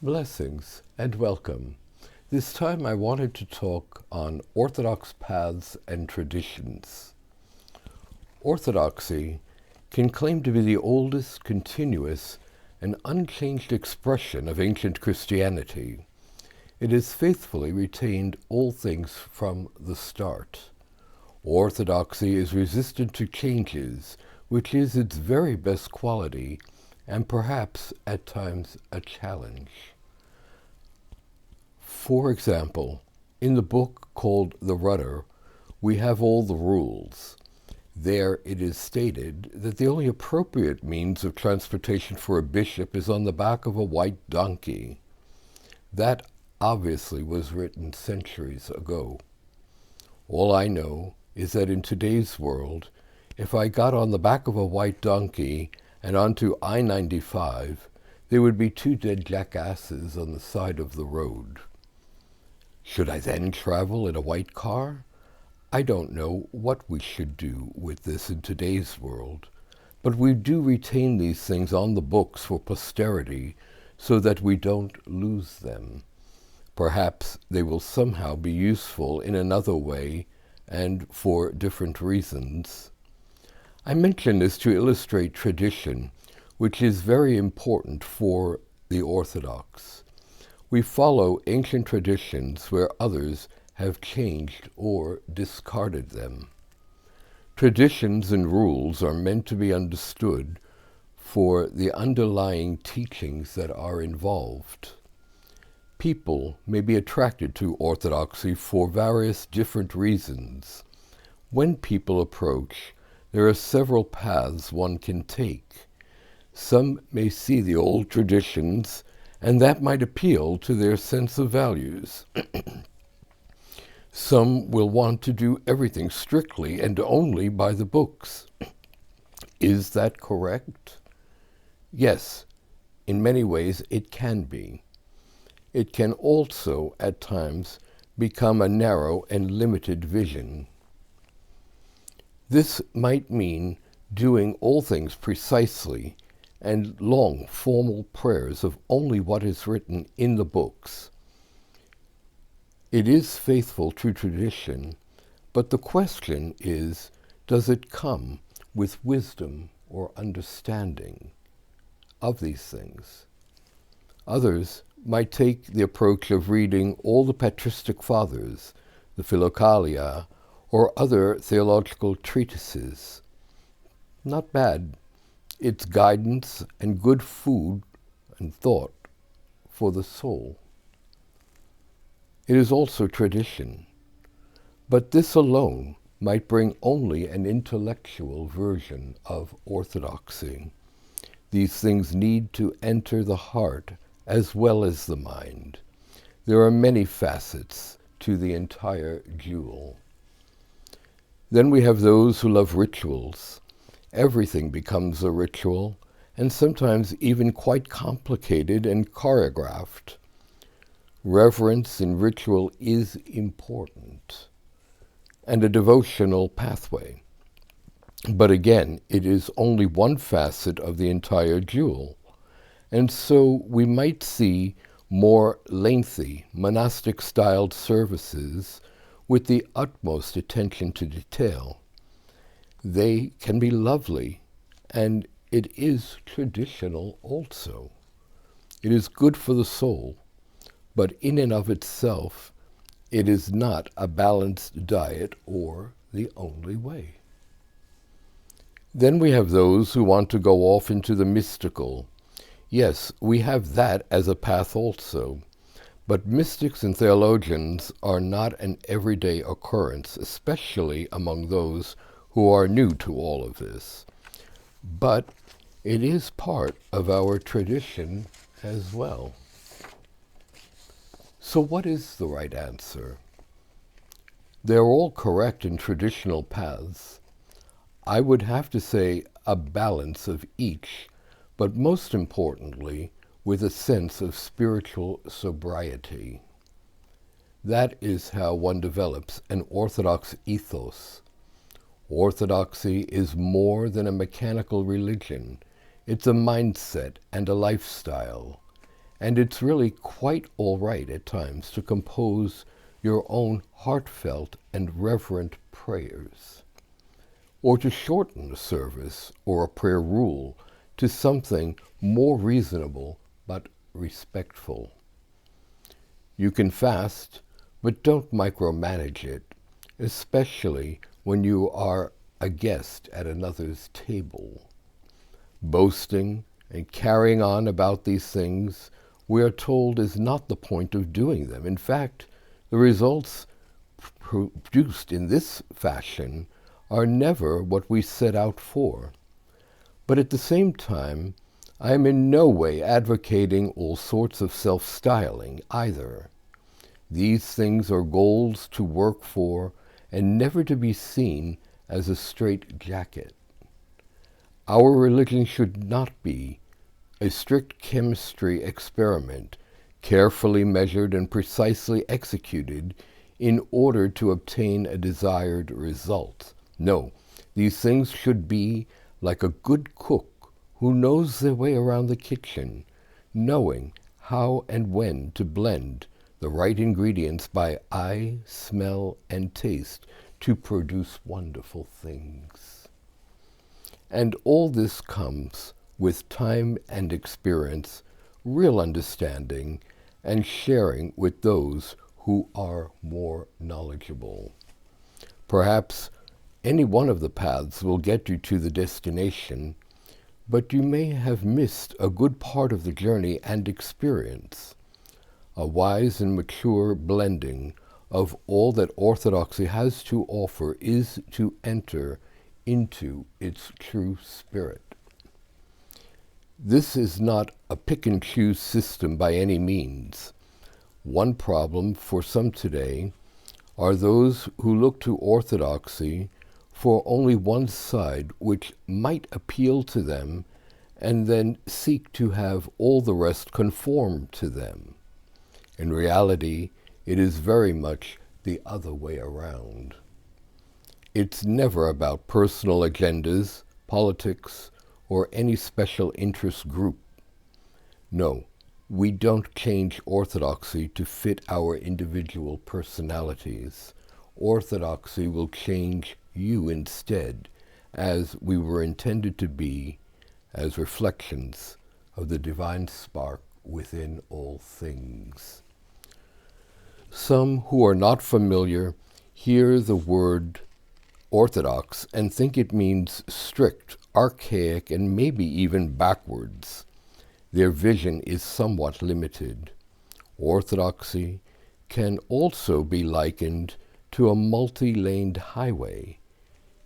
Blessings and welcome. This time I wanted to talk on Orthodox paths and traditions. Orthodoxy can claim to be the oldest, continuous, and unchanged expression of ancient Christianity. It has faithfully retained all things from the start. Orthodoxy is resistant to changes, which is its very best quality, and perhaps at times a challenge. For example, in the book called The Rudder, we have all the rules. There it is stated that the only appropriate means of transportation for a bishop is on the back of a white donkey. That obviously was written centuries ago. All I know is that in today's world, if I got on the back of a white donkey and onto I-95, there would be two dead jackasses on the side of the road. Should I then travel in a white car? I don't know what we should do with this in today's world, but we do retain these things on the books for posterity so that we don't lose them. Perhaps they will somehow be useful in another way and for different reasons. I mention this to illustrate tradition, which is very important for the Orthodox. We follow ancient traditions where others have changed or discarded them. Traditions and rules are meant to be understood for the underlying teachings that are involved. People may be attracted to orthodoxy for various different reasons. When people approach, there are several paths one can take. Some may see the old traditions, and that might appeal to their sense of values. Some will want to do everything strictly and only by the books. Is that correct? Yes, in many ways it can be. It can also, at times, become a narrow and limited vision. This might mean doing all things precisely and long formal prayers of only what is written in the books. It is faithful to tradition, but the question is, does it come with wisdom or understanding of these things? Others might take the approach of reading all the patristic fathers, the Philokalia, or other theological treatises. Not bad. It's guidance and good food and thought for the soul. It is also tradition, but this alone might bring only an intellectual version of orthodoxy. These things need to enter the heart as well as the mind. There are many facets to the entire jewel. Then we have those who love rituals. Everything becomes a ritual, and sometimes even quite complicated and choreographed. Reverence in ritual is important, and a devotional pathway. But again, it is only one facet of the entire jewel. And so we might see more lengthy, monastic-styled services with the utmost attention to detail. They can be lovely, and it is traditional also. It is good for the soul, but in and of itself, it is not a balanced diet or the only way. Then we have those who want to go off into the mystical. Yes, we have that as a path also, but mystics and theologians are not an everyday occurrence, especially among those who are new to all of this. But it is part of our tradition as well. So what is the right answer? They're all correct in traditional paths. I would have to say a balance of each, but most importantly, with a sense of spiritual sobriety. That is how one develops an orthodox ethos. Orthodoxy is more than a mechanical religion. It's a mindset and a lifestyle. And it's really quite all right at times to compose your own heartfelt and reverent prayers, or to shorten a service or a prayer rule to something more reasonable but respectful. You can fast, but don't micromanage it, especially when you are a guest at another's table. Boasting and carrying on about these things, we are told, is not the point of doing them. In fact, the results produced in this fashion are never what we set out for. But at the same time, I am in no way advocating all sorts of self-styling either. These things are goals to work for and never to be seen as a straitjacket. Our religion should not be a strict chemistry experiment, carefully measured and precisely executed in order to obtain a desired result. No, these things should be like a good cook who knows their way around the kitchen, knowing how and when to blend the right ingredients by eye, smell, and taste to produce wonderful things. And all this comes with time and experience, real understanding, and sharing with those who are more knowledgeable. Perhaps any one of the paths will get you to the destination, but you may have missed a good part of the journey and experience. A wise and mature blending of all that Orthodoxy has to offer is to enter into its true spirit. This is not a pick-and-choose system by any means. One problem for some today are those who look to Orthodoxy for only one side which might appeal to them and then seek to have all the rest conform to them. In reality, it is very much the other way around. It's never about personal agendas, politics, or any special interest group. No, we don't change Orthodoxy to fit our individual personalities. Orthodoxy will change you instead, as we were intended to be, as reflections of the divine spark within all things. Some who are not familiar hear the word Orthodox and think it means strict, archaic, and maybe even backwards. Their vision is somewhat limited. Orthodoxy can also be likened to a multi-laned highway.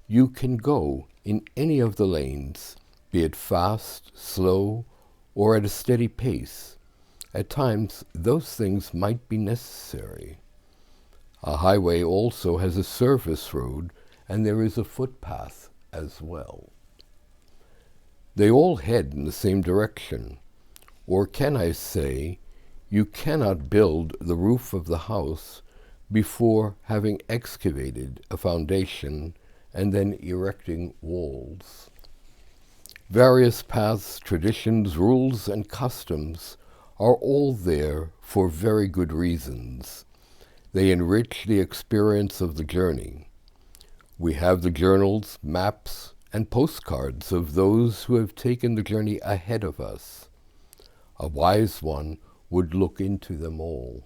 You can go in any of the lanes, be it fast, slow, or at a steady pace. At times, those things might be necessary. A highway also has a surface road, and there is a footpath as well. They all head in the same direction. Or can I say, you cannot build the roof of the house before having excavated a foundation and then erecting walls. Various paths, traditions, rules, and customs are all there for very good reasons. They enrich the experience of the journey. We have the journals, maps, and postcards of those who have taken the journey ahead of us. A wise one would look into them all.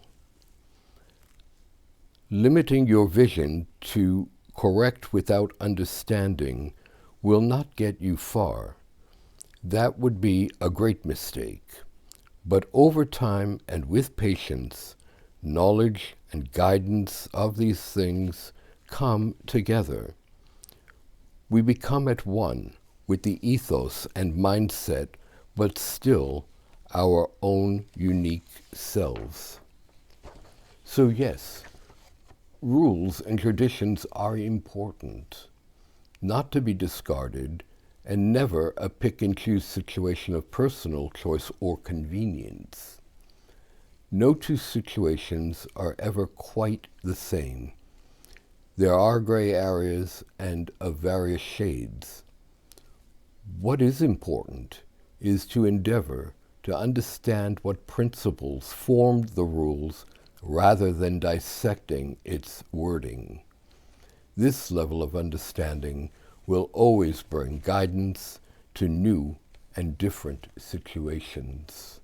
Limiting your vision to correct without understanding will not get you far. That would be a great mistake. But over time and with patience, knowledge and guidance of these things come together. We become at one with the ethos and mindset, but still our own unique selves. So yes, rules and traditions are important, not to be discarded, and never a pick-and-choose situation of personal choice or convenience. No two situations are ever quite the same. There are gray areas and of various shades. What is important is to endeavor to understand what principles formed the rules rather than dissecting its wording. This level of understanding will always bring guidance to new and different situations.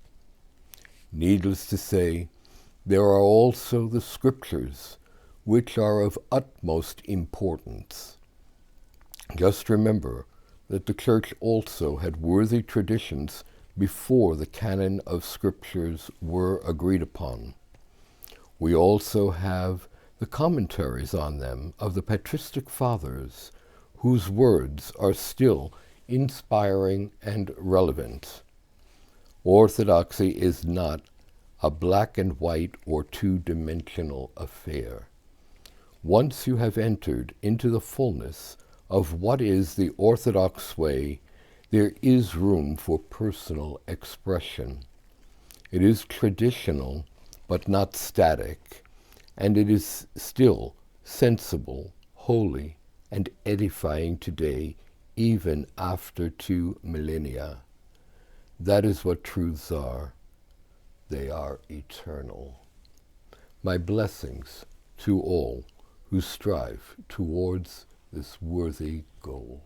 Needless to say, there are also the scriptures, which are of utmost importance. Just remember that the Church also had worthy traditions before the canon of scriptures were agreed upon. We also have the commentaries on them of the patristic fathers, whose words are still inspiring and relevant. Orthodoxy is not a black and white or two-dimensional affair. Once you have entered into the fullness of what is the Orthodox way, there is room for personal expression. It is traditional, but not static, and it is still sensible, holy, and edifying today, even after 2 millennia. That is what truths are. They are eternal. My blessings to all who strive towards this worthy goal.